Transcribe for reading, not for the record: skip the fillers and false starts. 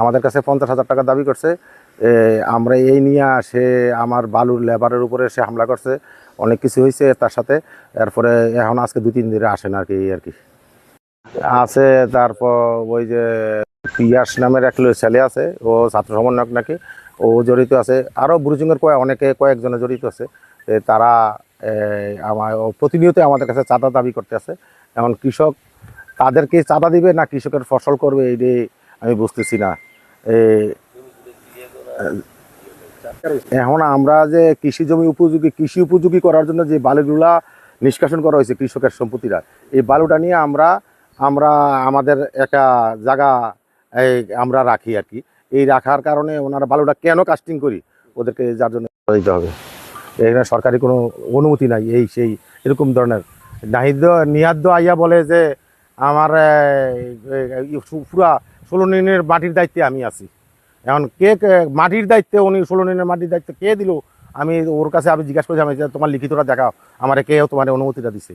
আমাদের কাছে 50,000 টাকা দাবি করছে। আমরা এই নিয়ে সে আমার বালুর লেবারের উপরে সে হামলা করছে, অনেক কিছু হয়েছে তার সাথে। এরপরে এখন আজকে 2-3 দিনে আসে না আর কি আছে। তারপর ওই যে পিয়াস নামের এক ছেলে আছে, ও ছাত্র সমন্বয়ক নাকি, ও জড়িত আছে। আরও বুড়িচুঙ্গের কয়েকজনে জড়িত আছে। তারা আমার প্রতিনিয়ত আমাদের কাছে চাঁদা দাবি করতে আছে। এখন কৃষক তাদেরকে চাঁদা দিবে না কৃষকের ফসল করবে, এইটাই আমি বুঝতেছি না। এখন আমরা যে কৃষি উপযোগী করার জন্য যে বালুগুলা নিষ্কাশন করা হয়েছে কৃষকের সম্পত্তিরা, এই বালুটা নিয়ে আমরা আমরা আমাদের একটা জায়গা আমরা রাখি আর কি। এই রাখার কারণে ওনারা বালুটা কেন কাস্টিং করি, ওদেরকে যার জন্য দিতে হবে। এখানে সরকারি কোনো অনুমতি নাই, এই সেই এরকম ধরনের নিহাদ্য আইয়া বলে যে আমার পুরা 16 ইউনিয়নের মাটির দায়িত্বে আমি আছি। এখন মাটির দায়িত্বে উনি 16 ইউনিয়নের মাটির দায়িত্বে কে দিল, আমি ওর কাছে আমি জিজ্ঞাসা করছি, আমি তোমার লিখিতটা দেখাও আমার, কে তোমার অনুমতিটা দিছে।